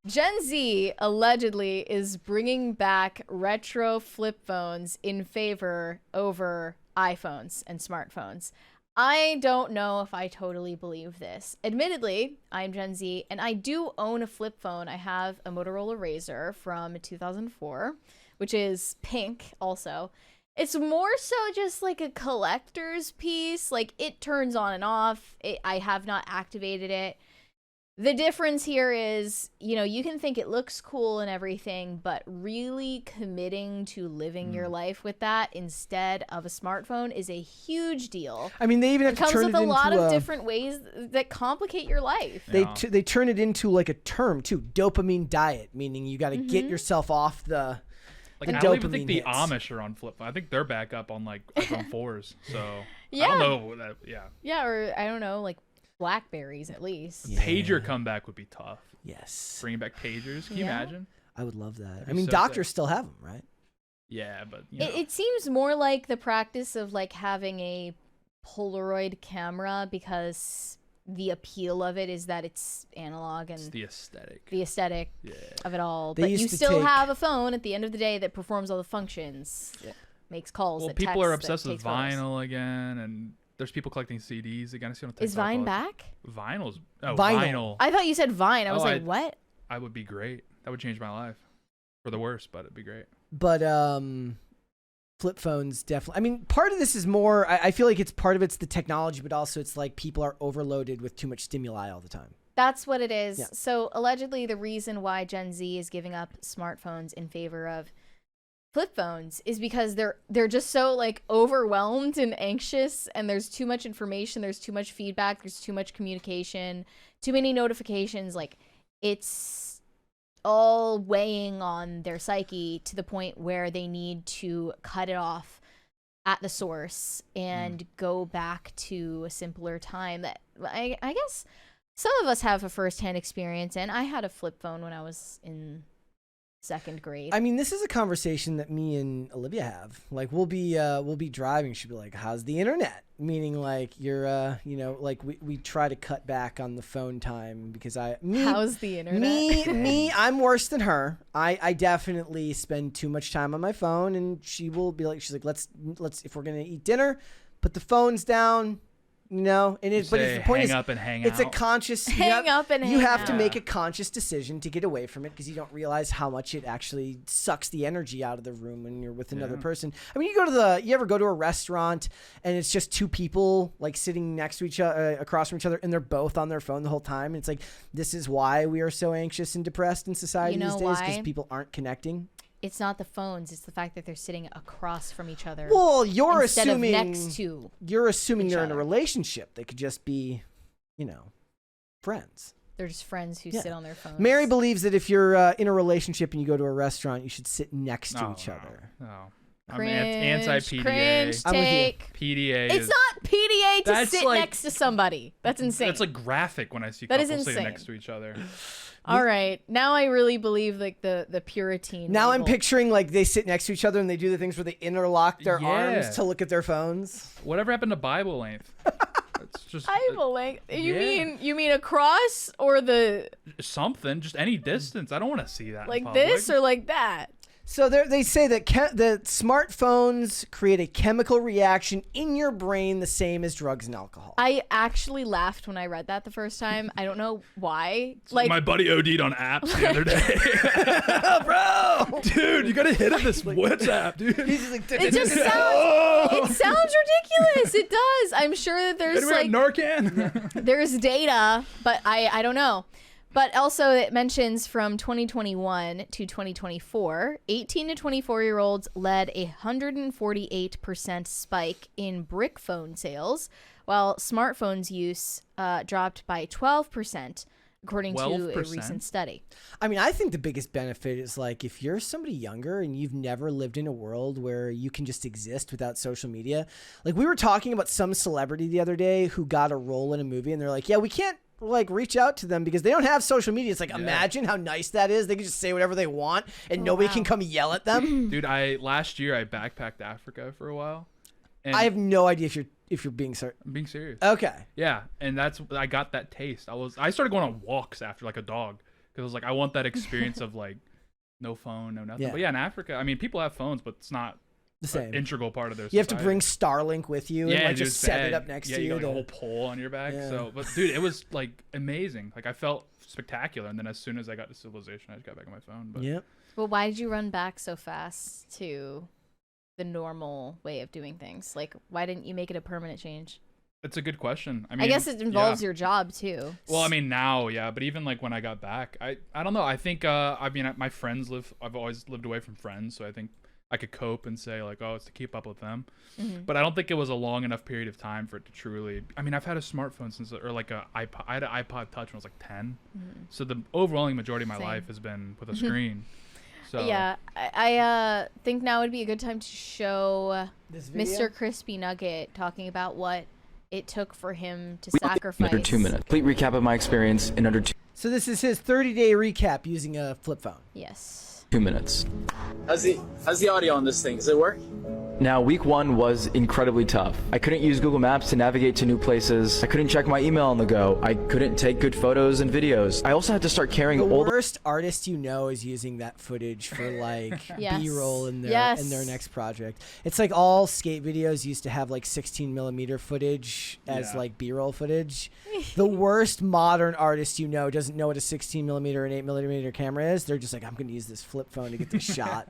Gen Z allegedly is bringing back retro flip phones in favor over iPhones and smartphones. I don't know if I totally believe this. Admittedly, I'm Gen Z and I do own a flip phone. I have a Motorola Razr from 2004, which is pink also. It's more so just like a collector's piece. Like it turns on and off. I have not activated it. The difference here is, you know, you can think it looks cool and everything, but really committing to living your life with that instead of a smartphone is a huge deal. I mean, they even have to turn it into It comes with a lot of different ways that complicate your life. They turn it into like a term too, dopamine diet, meaning you got to get yourself off the. Like, I don't even think the Amish are on flip phone. I think they're back up on like iPhone 4s. So I don't know that. Yeah, or I don't know, like Blackberries at least. Yeah. Pager comeback would be tough. Yes. Bringing back pagers. Can you imagine? I would love that. I mean, doctors still have them, right? Yeah, but you know. It seems more like the practice of like having a Polaroid camera because the appeal of it is that it's analog and it's the aesthetic. Of it all. But you still have a phone at the end of the day that performs all the functions. It makes calls. Well, people are obsessed with vinyl again, and there's people collecting CDs again. I see on TikTok. Is Vine back? Vinyl. I thought you said Vine. I was like, what? I would be great. That would change my life for the worse, but it'd be great. But flip phones definitely. I mean, part of this is more. I feel like it's part of it's the technology, but also it's like people are overloaded with too much stimuli all the time. That's what it is. Yeah. So allegedly, the reason why Gen Z is giving up smartphones in favor of flip phones is because they're just so like overwhelmed and anxious, and there's too much information, there's too much feedback, there's too much communication, too many notifications. Like it's all weighing on their psyche to the point where they need to cut it off at the source and go back to a simpler time that I guess some of us have a firsthand experience in. I had a flip phone when I was in second grade. I mean, this is a conversation that me and Olivia have. Like, we'll be driving. She'll be like, "How's the internet?" Meaning, like, you're, you know, like we try to cut back on the phone time because how's the internet? Me, I'm worse than her. I definitely spend too much time on my phone, and she will be like, she's like, let's if we're gonna eat dinner, put the phones down. You know, and but the point is, up and hang it's out. a conscious. Hang up and hang out. You have to make a conscious decision to get away from it because you don't realize how much it actually sucks the energy out of the room when you're with another person. I mean, you ever go to a restaurant and it's just two people like sitting next to each other, across from each other, and they're both on their phone the whole time. And it's like, this is why we are so anxious and depressed in society these days because people aren't connecting. It's not the phones. It's the fact that they're sitting across from each other. Well, you're assuming next to they're in a relationship. They could just be, you know, friends. They're just friends who sit on their phones. Mary believes that if you're in a relationship and you go to a restaurant, you should sit next to each other. No. Cringe, I'm anti-PDA. Cringe take. PDA. It's not PDA to sit like, next to somebody. That's insane. That's like graphic when I see that couples sitting next to each other. All right, now I really believe like the Puritan. Now label. I'm picturing like they sit next to each other and they do the things where they interlock their arms to look at their phones. Whatever happened to Bible length? It's just Bible length. You mean across or the something? Just any distance. I don't want to see that. Like this or like that. So they say that that smartphones create a chemical reaction in your brain the same as drugs and alcohol. I actually laughed when I read that the first time. I don't know why. Like my buddy OD'd on apps the other day. Bro, dude, you gotta hit this WhatsApp, dude. He's just like, it just sounds ridiculous. It does. I'm sure that there's like Narcan. There's data, but I don't know. But also it mentions from 2021 to 2024, 18 to 24-year-olds led a 148% spike in brick phone sales, while smartphones use dropped by 12%, according to a recent study. I mean, I think the biggest benefit is like if you're somebody younger and you've never lived in a world where you can just exist without social media. Like we were talking about some celebrity the other day who got a role in a movie and they're like, yeah, we can't like reach out to them because they don't have social media. It's like, imagine how nice that is. They can just say whatever they want and nobody can come yell at them. Dude, last year I backpacked Africa for a while. And I have no idea if you're being serious. I'm being serious. Okay. Yeah, and I got that taste. I started going on walks after like a dog Because I was like, I want that experience of like no phone, no nothing. Yeah. But yeah, in Africa, I mean, people have phones, but it's not The same. an integral part of their You have to society. bring Starlink with you and like dude, just set bag. it up next to you you. got like a whole pole on your back. Yeah. So, but dude, it was like amazing. Like I felt spectacular. And then as soon as I got to civilization, I just got back on my phone. But Yep. Well, why did you run back so fast to the normal way of doing things? Like, why didn't you make it a permanent change? it's a good question. I mean, I guess it involves yeah. your job too. Well, I mean now, yeah, but even like when I got back, I don't know. I think I mean my friends I've always lived away from friends, so I think I could cope and say like, oh, it's to keep up with them. Mm-hmm. But I don't think it was a long enough period of time for it to truly. I mean, I've had a smartphone since, or like a iPod. I had an iPod Touch when I was like 10. Mm-hmm. So the overwhelming majority of my Same. life has been with a screen. So Yeah, I think now would be a good time to show This video? Mr. Crispy Nugget talking about what it took for him to sacrifice. Under 2 minutes. Complete recap of my experience in under So this is his 30-day recap using a flip phone. Yes. 2 minutes. How's the audio on this thing? Does it work? Now, week 1 was incredibly tough. I couldn't use Google Maps to navigate to new places. I couldn't check my email on the go. I couldn't take good photos and videos. I also had to start carrying The all the worst artist you know is using that footage for like Yes. B-roll in their Yes. next project. It's like all skate videos used to have like 16mm footage as Yeah. like B-roll footage. The worst modern artist you know doesn't know what a 16mm and 8mm camera is. They're just like, I'm going to use this flip phone to get this shot.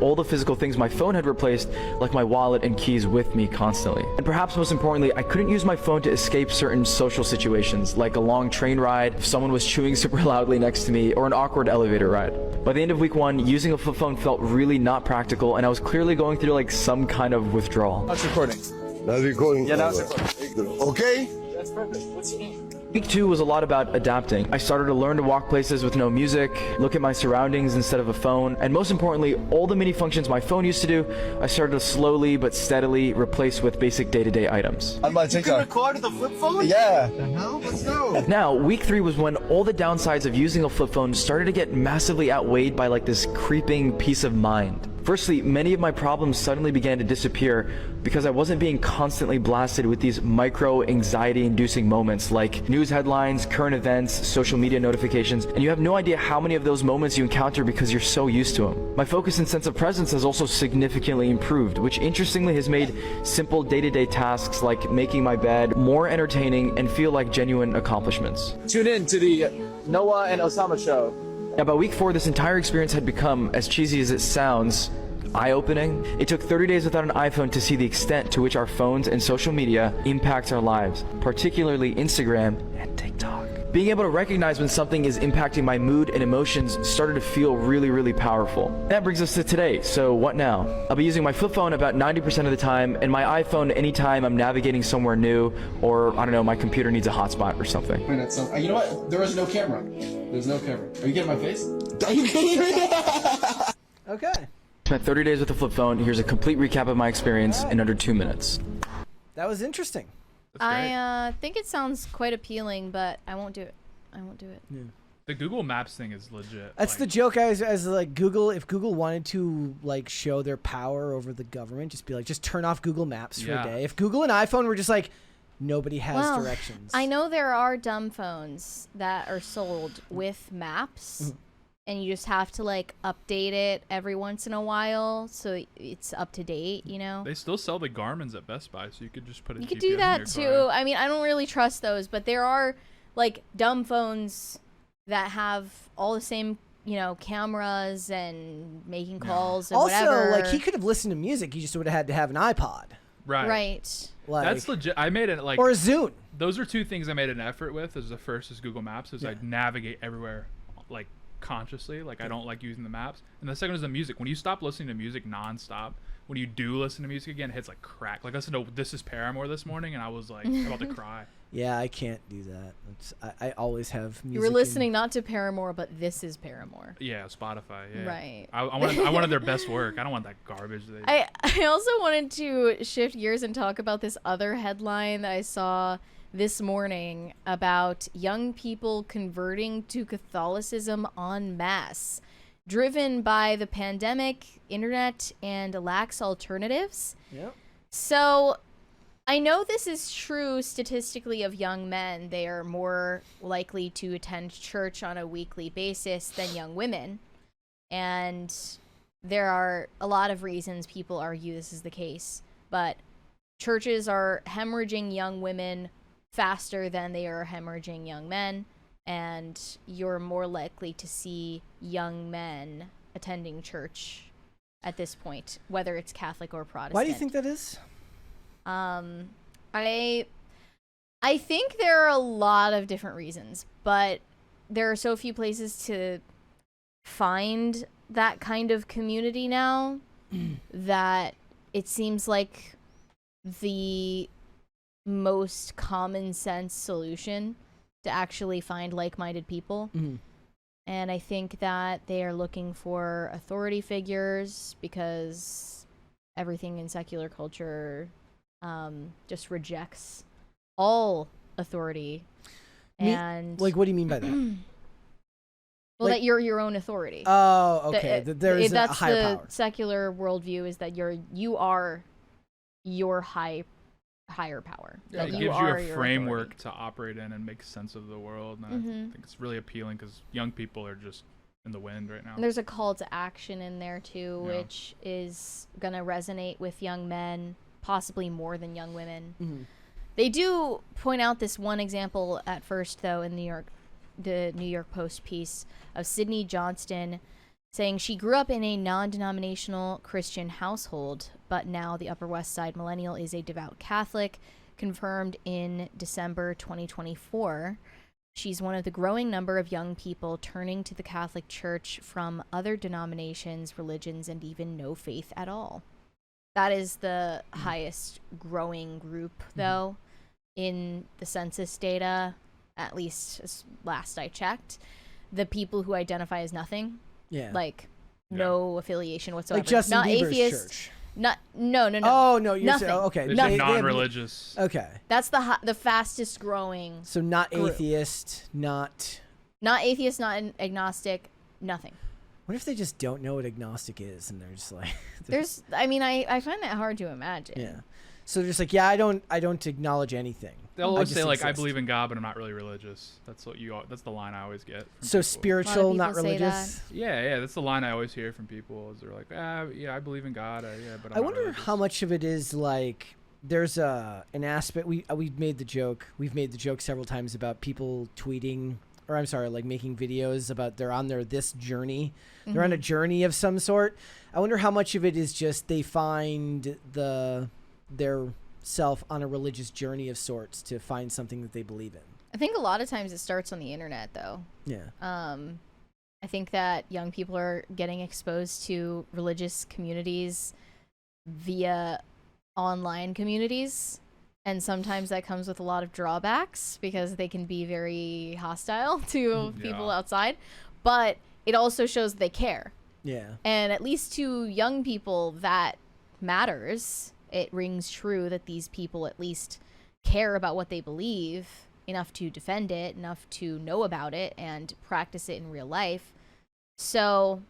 all the physical things my phone had replaced, like my wallet and keys, with me constantly. And perhaps most importantly, I couldn't use my phone to escape certain social situations, like a long train ride, if someone was chewing super loudly next to me, or an awkward elevator ride. By the end of week 1, using a flip phone felt really not practical, and I was clearly going through like some kind of withdrawal. How's recording? Now it's recording. Yeah, now it's recording. Okay? That's perfect. What's your name? Week 2 was a lot about adapting. I started to learn to walk places with no music, look at my surroundings instead of a phone, and most importantly, all the mini functions my phone used to do, I started to slowly but steadily replace with basic day-to-day items. I'm about to You take can our... record with a flip phone? Yeah. The hell? Let's go. Now, week 3 was when all the downsides of using a flip phone started to get massively outweighed by like this creeping peace of mind. Firstly, many of my problems suddenly began to disappear because I wasn't being constantly blasted with these micro anxiety-inducing moments like news headlines, current events, social media notifications, and you have no idea how many of those moments you encounter because you're so used to them. My focus and sense of presence has also significantly improved, which interestingly has made simple day-to-day tasks like making my bed more entertaining and feel like genuine accomplishments. Tune in to the Noah and Osama show. Now, by week 4, this entire experience had become, as cheesy as it sounds, eye-opening. It took 30 days without an iPhone to see the extent to which our phones and social media impacts our lives, particularly Instagram and TikTok. Being able to recognize when something is impacting my mood and emotions started to feel really, really powerful. That brings us to today. So what now? I'll be using my flip phone about 90% of the time, and my iPhone anytime I'm navigating somewhere new, or I don't know, my computer needs a hotspot or something. You know what? There was no camera. There's no camera. Are you getting my face? Okay. Spent 30 days with a flip phone. Here's a complete recap of my experience in under 2 minutes. That was interesting. That's great. I think it sounds quite appealing, but I won't do it. I won't do it. The Google Maps thing is legit. That's like, the joke as like Google, if Google wanted to like show their power over the government, just be like, just turn off Google Maps for a Yeah. day. If Google and iPhone were just like, nobody has Well, directions. I know there are dumb phones that are sold with maps, and you just have to like update it every once in a while so it's up to date, you know? They still sell the Garmin's at Best Buy, so you could just put a You GPS could do in that your too. car. I mean, I don't really trust those, but there are like dumb phones that have all the same, you know, cameras and making calls and also, whatever. like he could have listened to music. He just would have had to have an iPod, Right. Right. like That's legit. I made it like or a Zune. those are two things I made an effort with. Is the first is Google Maps, is I navigate everywhere like consciously, like I don't like using the maps. And the second is the music. When you stop listening to music nonstop, when you do listen to music again, it hits like crack. Like I listened to This Is Paramore this morning, and I was like about to cry. Yeah, I can't do that. I always have music. You were in- listening not to Paramore, but This Is Paramore. Yeah, Spotify. Yeah. Right. I wanted their best work. I don't want that garbage. I also wanted to shift gears and talk about this other headline that I saw this morning about young people converting to Catholicism en masse, driven by the pandemic, internet, and lax alternatives. Yep. So I know this is true statistically of young men. They are more likely to attend church on a weekly basis than young women. And there are a lot of reasons people argue this is the case. But churches are hemorrhaging young women faster than they are hemorrhaging young men. And you're more likely to see young men attending church at this point, whether it's Catholic or Protestant. Why do you think that is? I think there are a lot of different reasons, but there are so few places to find that kind of community now that it seems like the most common sense solution to actually find like-minded people. And I think that they are looking for authority figures because everything in secular culture just rejects all authority. And Like, what do you mean by that? well, like- that you're your own authority. Oh, okay. There is a that's higher the power. secular worldview, is that you are your higher power. Yeah, that it you gives you are a your framework authority. to operate in and make sense of the world. And Mhm. I think it's really appealing because young people are just in the wind right now. And there's a call to action in there too, Yeah. which is gonna resonate with young men, possibly more than young women. They do point out this one example at first, though, in the New York Post piece of Sydney Johnston saying she grew up in a non-denominational Christian household, but now the Upper West Side millennial is a devout Catholic, confirmed in December 2024. She's one of the growing number of young people turning to the Catholic Church from other denominations, religions, and even no faith at all. That is the highest growing group, though, in the census data, at least as last I checked. The people who identify as nothing, Yeah. like no affiliation whatsoever. Like Justin not Bieber's atheist. church. No. Oh, no. You're Nothing. saying, okay. There's Nothing. a non-religious. Okay. That's the fastest growing. So not Group. atheist, not... Not atheist, not agnostic, nothing. What if they just don't know what agnostic is and they're just like... I find that hard to imagine. Yeah. So they're just like, yeah, I don't acknowledge anything. They'll I always just say like, "I exist." believe in God, but I'm not really religious." That's that's the line I always get. From So people. spiritual, not people say religious. Yeah, that's the line I always hear from people. Is they're like, yeah, I believe in God, yeah, but I'm I not wonder religious." how much of it is like there's an aspect we've made the joke several times about people tweeting, or I'm sorry, like making videos about they're on this journey. They're on a journey of some sort. I wonder how much of it is just they find their self on a religious journey of sorts to find something that they believe in. I think a lot of times it starts on the internet, though. Yeah. I think that young people are getting exposed to religious communities via online communities, and sometimes that comes with a lot of drawbacks because they can be very hostile to people outside, but it also shows that they care. Yeah. And at least to young people, that matters. It rings true that these people at least care about what they believe enough to defend it, enough to know about it and practice it in real life. So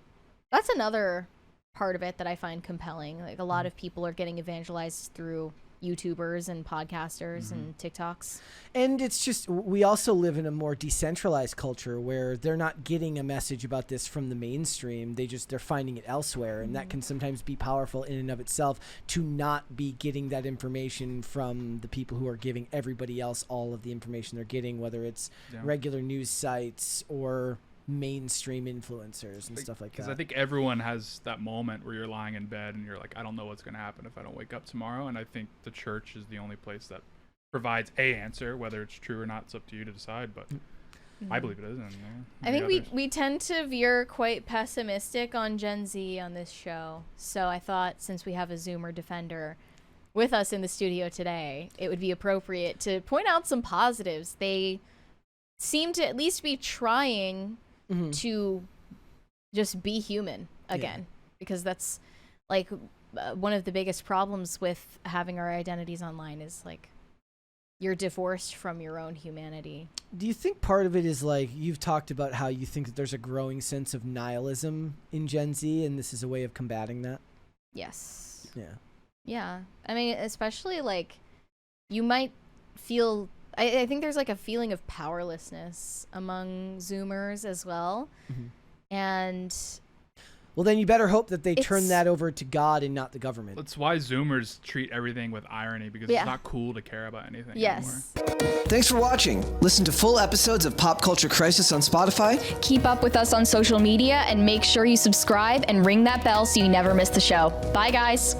that's another part of it that I find compelling. Like, a lot of people are getting evangelized through YouTubers and podcasters and TikToks. And it's just, we also live in a more decentralized culture where they're not getting a message about this from the mainstream. They're finding it elsewhere. And that can sometimes be powerful in and of itself, to not be getting that information from the people who are giving everybody else all of the information they're getting, whether it's regular news sites or mainstream influencers and stuff like that. Because I think everyone has that moment where you're lying in bed and you're like, I don't know what's going to happen if I don't wake up tomorrow. And I think the church is the only place that provides a answer. Whether it's true or not, it's up to you to decide. But I believe it is. And, I think we tend to veer quite pessimistic on Gen Z on this show. So I thought, since we have a Zoomer defender with us in the studio today, it would be appropriate to point out some positives. They seem to at least be trying to just be human again, because that's like one of the biggest problems with having our identities online is like you're divorced from your own humanity. Do you think part of it is like, you've talked about how you think that there's a growing sense of nihilism in Gen Z, and this is a way of combating that? Yes. Yeah. Yeah. I mean, especially like you might feel. I think there's like a feeling of powerlessness among Zoomers as well, and. Well, then you better hope that they turn It's- that over to God and not the government. That's why Zoomers treat everything with irony, because Yeah. it's not cool to care about anything Yes. anymore. Thanks for watching. Listen to full episodes of Pop Culture Crisis on Spotify. Keep up with us on social media and make sure you subscribe and ring that bell so you never miss the show. Bye, guys.